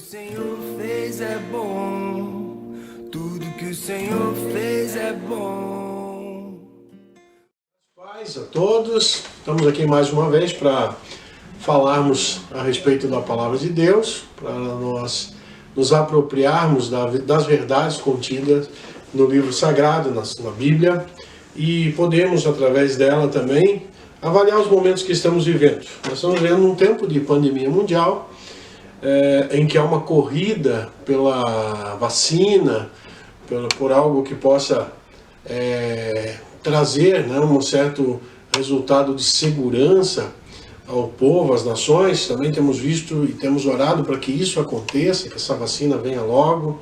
Senhor fez é bom, tudo que o Senhor fez é bom. Paz a todos, estamos aqui mais uma vez para falarmos a respeito da Palavra de Deus, para nós nos apropriarmos das verdades contidas no livro sagrado, na Bíblia, e podemos, através dela também, avaliar os momentos que estamos vivendo. Nós estamos vivendo um tempo de pandemia mundial, em que há uma corrida pela vacina, por algo que possa trazer, né, um certo resultado de segurança ao povo, às nações. Também temos visto e temos orado para que isso aconteça, que essa vacina venha logo,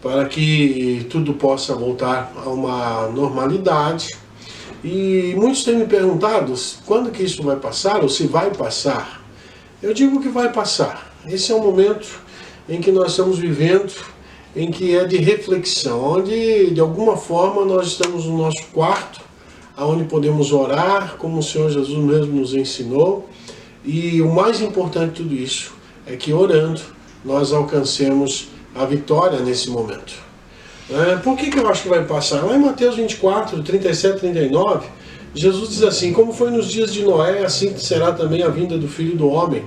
para que tudo possa voltar a uma normalidade. E muitos têm me perguntado quando que isso vai passar, ou se vai passar. Eu digo que vai passar. Esse é um momento em que nós estamos vivendo, em que é de reflexão, onde de alguma forma nós estamos no nosso quarto, onde podemos orar, como o Senhor Jesus mesmo nos ensinou. E o mais importante de tudo isso é que orando nós alcancemos a vitória nesse momento. Por que eu acho que vai passar? Lá em Mateus 24, 37 e 39, Jesus diz assim: como foi nos dias de Noé, assim será também a vinda do Filho do Homem.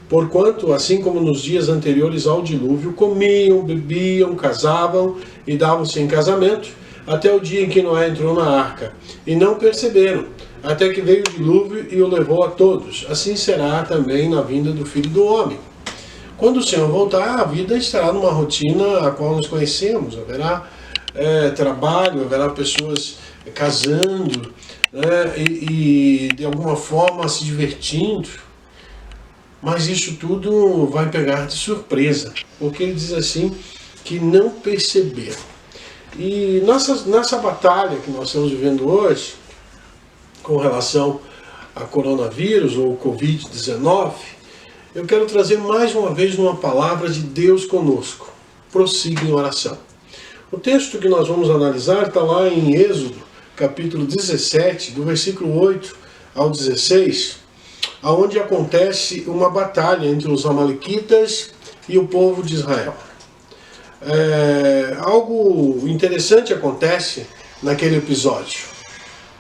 Porquanto, assim como nos dias anteriores ao dilúvio, comiam, bebiam, casavam e davam-se em casamento, até o dia em que Noé entrou na arca. E não perceberam, até que veio o dilúvio e o levou a todos. Assim será também na vinda do Filho do Homem. Quando o Senhor voltar, a vida estará numa rotina a qual nós conhecemos. Haverá trabalho, haverá pessoas casando, e de alguma forma se divertindo. Mas isso tudo vai pegar de surpresa, porque ele diz assim, que não perceberam. E nessa batalha que nós estamos vivendo hoje, com relação a coronavírus ou Covid-19, eu quero trazer mais uma vez uma palavra de Deus conosco. Prossiga em oração. O texto que nós vamos analisar está lá em Êxodo, capítulo 17, do versículo 8 ao 16, onde acontece uma batalha entre os amalequitas e o povo de Israel. Algo interessante acontece naquele episódio,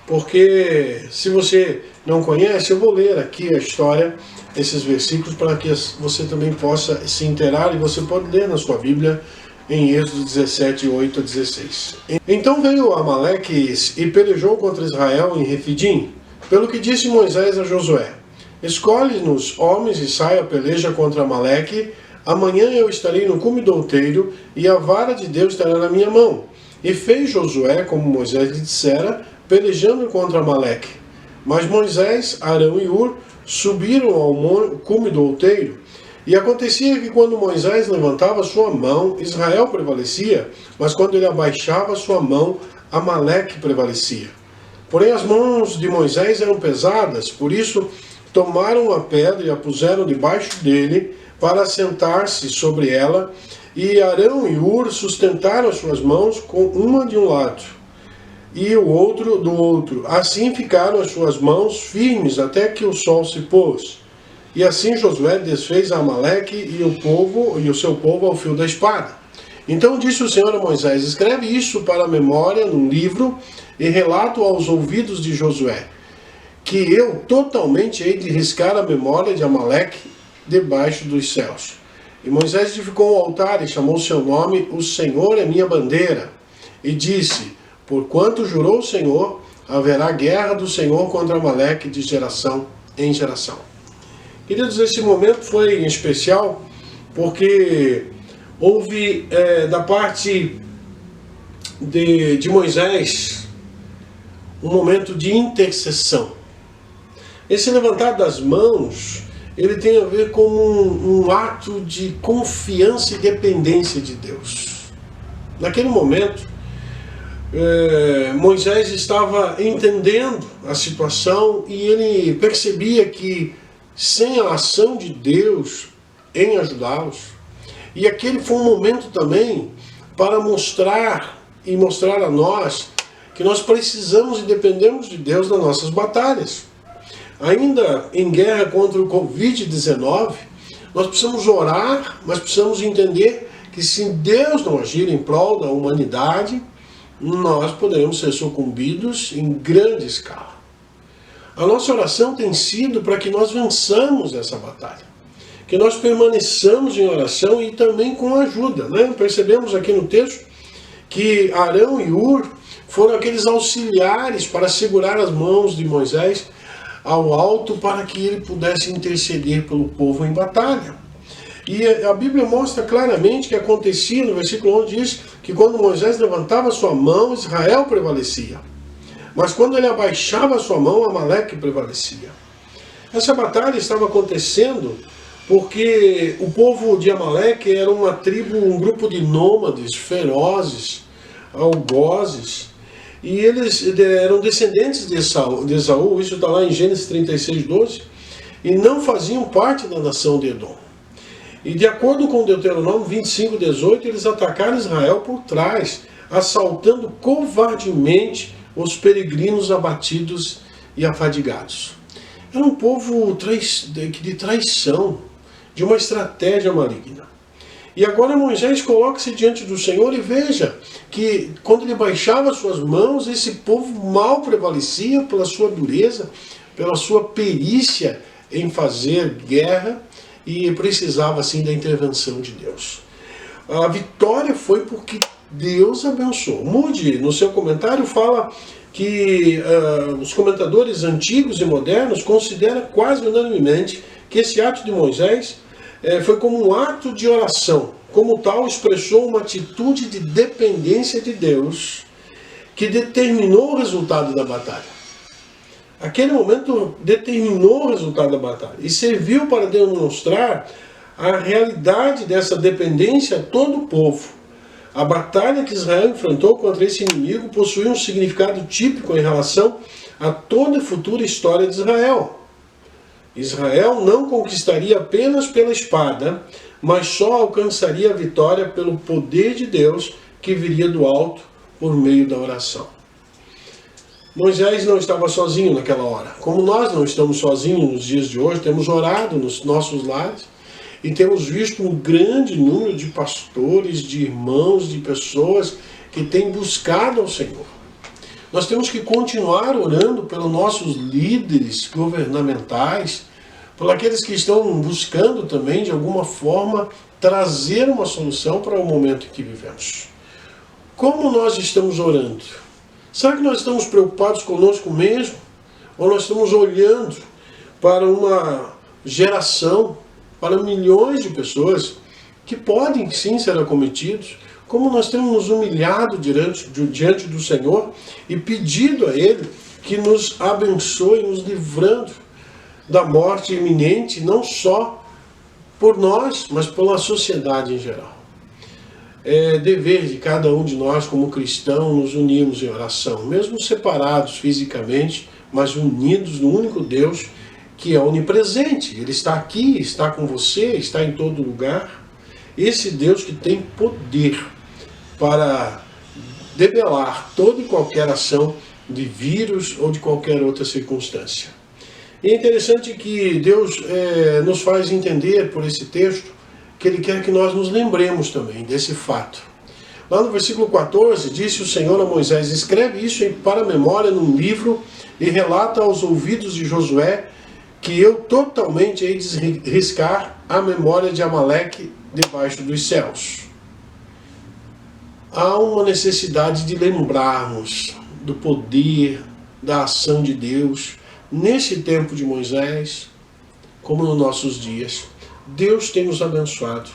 porque se você não conhece, eu vou ler aqui a história, esses versículos, para que você também possa se inteirar, e você pode ler na sua Bíblia em Êxodo 17, 8 a 16. Então veio Amaleque e pelejou contra Israel em Refidim, pelo que disse Moisés a Josué: escolhe-nos homens e saia a peleja contra Amaleque. Amanhã eu estarei no cume do outeiro, e a vara de Deus estará na minha mão. E fez Josué como Moisés lhe dissera, pelejando contra Amaleque. Mas Moisés, Arão e Hur subiram ao cume do outeiro. E acontecia que quando Moisés levantava sua mão, Israel prevalecia, mas quando ele abaixava sua mão, Amaleque prevalecia. Porém as mãos de Moisés eram pesadas, por isso tomaram a pedra e a puseram debaixo dele, para assentar-se sobre ela, e Arão e Hur sustentaram as suas mãos com uma de um lado, e o outro do outro. Assim ficaram as suas mãos firmes até que o sol se pôs. E assim Josué desfez a Amaleque e o seu povo ao fio da espada. Então disse o Senhor a Moisés: escreve isso para a memória num livro, e relato aos ouvidos de Josué, que eu totalmente hei de riscar a memória de Amaleque debaixo dos céus. E Moisés edificou um altar e chamou seu nome: o Senhor é minha bandeira. E disse: porquanto jurou o Senhor, haverá guerra do Senhor contra Amaleque de geração em geração. Queridos, esse momento foi em especial porque houve da parte de Moisés um momento de intercessão. Esse levantar das mãos, ele tem a ver com um ato de confiança e dependência de Deus. Naquele momento, Moisés estava entendendo a situação e ele percebia que sem a ação de Deus em ajudá-los, e aquele foi um momento também para mostrar a nós que nós precisamos e dependemos de Deus nas nossas batalhas. Ainda em guerra contra o Covid-19, Nós precisamos orar, mas precisamos entender que se Deus não agir em prol da humanidade, nós poderemos ser sucumbidos em grande escala. A nossa oração tem sido para que nós vençamos essa batalha, que nós permaneçamos em oração e também com ajuda, né? Percebemos aqui no texto que Arão e Hur foram aqueles auxiliares para segurar as mãos de Moisés ao alto para que ele pudesse interceder pelo povo em batalha. E a Bíblia mostra claramente que acontecia, no versículo 11 diz que quando Moisés levantava sua mão, Israel prevalecia. Mas quando ele abaixava sua mão, Amaleque prevalecia. Essa batalha estava acontecendo porque o povo de Amaleque era uma tribo, um grupo de nômades, ferozes, algozes, e eles eram descendentes de Esaú, isso está lá em Gênesis 36, 12, e não faziam parte da nação de Edom. E de acordo com Deuteronômio 25, 18, eles atacaram Israel por trás, assaltando covardemente os peregrinos abatidos e afadigados. Era um povo de traição, de uma estratégia maligna. E agora Moisés coloca-se diante do Senhor e veja que quando ele baixava suas mãos, esse povo mal prevalecia pela sua dureza, pela sua perícia em fazer guerra e precisava assim da intervenção de Deus. A vitória foi porque Deus abençoou. Moody, no seu comentário, fala que os comentadores antigos e modernos consideram quase unanimemente que esse ato de Moisés foi como um ato de oração. Como tal, expressou uma atitude de dependência de Deus que determinou o resultado da batalha. Aquele momento determinou o resultado da batalha e serviu para demonstrar a realidade dessa dependência a todo o povo. A batalha que Israel enfrentou contra esse inimigo possuía um significado típico em relação a toda a futura história de Israel. Israel não conquistaria apenas pela espada, mas só alcançaria a vitória pelo poder de Deus que viria do alto por meio da oração. Moisés não estava sozinho naquela hora. Como nós não estamos sozinhos nos dias de hoje, temos orado nos nossos lares e temos visto um grande número de pastores, de irmãos, de pessoas que têm buscado ao Senhor. Nós temos que continuar orando pelos nossos líderes governamentais, por aqueles que estão buscando também, de alguma forma, trazer uma solução para o momento em que vivemos. Como nós estamos orando? Será que nós estamos preocupados conosco mesmo? Ou nós estamos olhando para uma geração, para milhões de pessoas que podem sim ser acometidos? Como nós temos nos humilhado diante do Senhor e pedido a Ele que nos abençoe, nos livrando da morte iminente, não só por nós, mas pela sociedade em geral. É dever de cada um de nós, como cristão, nos unirmos em oração, mesmo separados fisicamente, mas unidos no único Deus que é onipresente. Ele está aqui, está com você, está em todo lugar. Esse Deus que tem poder para debelar toda e qualquer ação de vírus ou de qualquer outra circunstância. E é interessante que Deus nos faz entender por esse texto que Ele quer que nós nos lembremos também desse fato. Lá no versículo 14, disse o Senhor a Moisés: escreve isso para a memória num livro e relata aos ouvidos de Josué que eu totalmente hei de riscar a memória de Amaleque debaixo dos céus. Há uma necessidade de lembrarmos do poder, da ação de Deus, nesse tempo de Moisés, como nos nossos dias. Deus tem nos abençoado.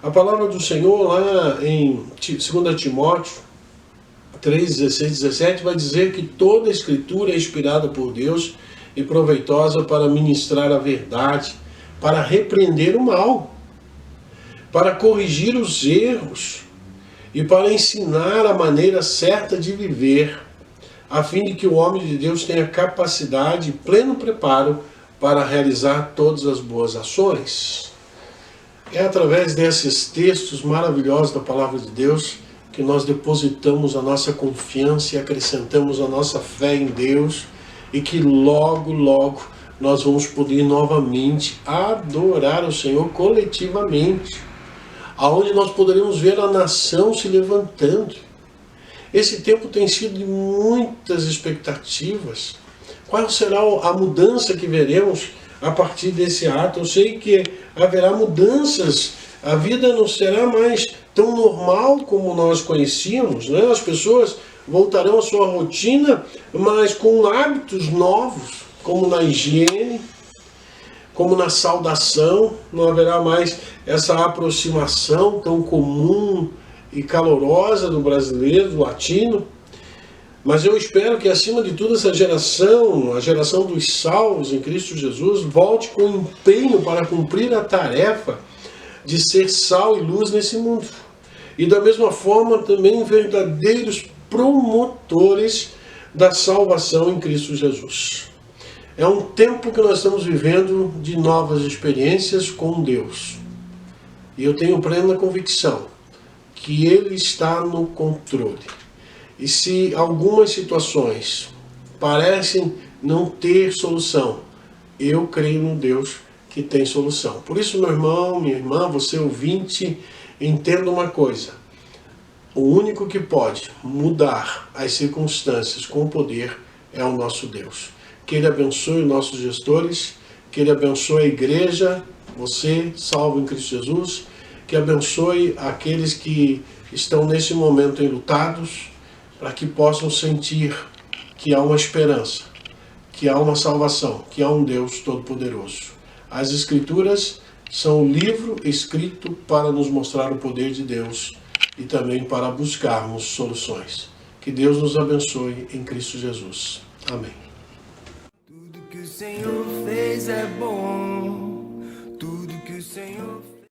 A palavra do Senhor lá em 2 Timóteo 3, 16, 17 vai dizer que toda a Escritura é inspirada por Deus e proveitosa para ministrar a verdade, para repreender o mal, para corrigir os erros e para ensinar a maneira certa de viver, a fim de que o homem de Deus tenha capacidade e pleno preparo para realizar todas as boas ações. É através desses textos maravilhosos da Palavra de Deus que nós depositamos a nossa confiança e acrescentamos a nossa fé em Deus e que logo, logo nós vamos poder novamente adorar o Senhor coletivamente, aonde nós poderemos ver a nação se levantando. Esse tempo tem sido de muitas expectativas. Qual será a mudança que veremos a partir desse ato? Eu sei que haverá mudanças, a vida não será mais tão normal como nós conhecíamos, né? As pessoas voltarão à sua rotina, mas com hábitos novos, como na higiene, como na saudação. Não haverá mais essa aproximação tão comum e calorosa do brasileiro, do latino. Mas eu espero que, acima de tudo, essa geração, a geração dos salvos em Cristo Jesus, volte com empenho para cumprir a tarefa de ser sal e luz nesse mundo. E da mesma forma também verdadeiros promotores da salvação em Cristo Jesus. É um tempo que nós estamos vivendo de novas experiências com Deus. E eu tenho plena convicção que Ele está no controle. E se algumas situações parecem não ter solução, eu creio no Deus que tem solução. Por isso, meu irmão, minha irmã, você ouvinte, entenda uma coisa. O único que pode mudar as circunstâncias com poder é o nosso Deus. Que Ele abençoe os nossos gestores, que Ele abençoe a igreja, você, salvo em Cristo Jesus, que abençoe aqueles que estão nesse momento enlutados, para que possam sentir que há uma esperança, que há uma salvação, que há um Deus Todo-Poderoso. As Escrituras são o livro escrito para nos mostrar o poder de Deus e também para buscarmos soluções. Que Deus nos abençoe em Cristo Jesus. Amém. Tudo que o Senhor fez é bom. Tudo que o Senhor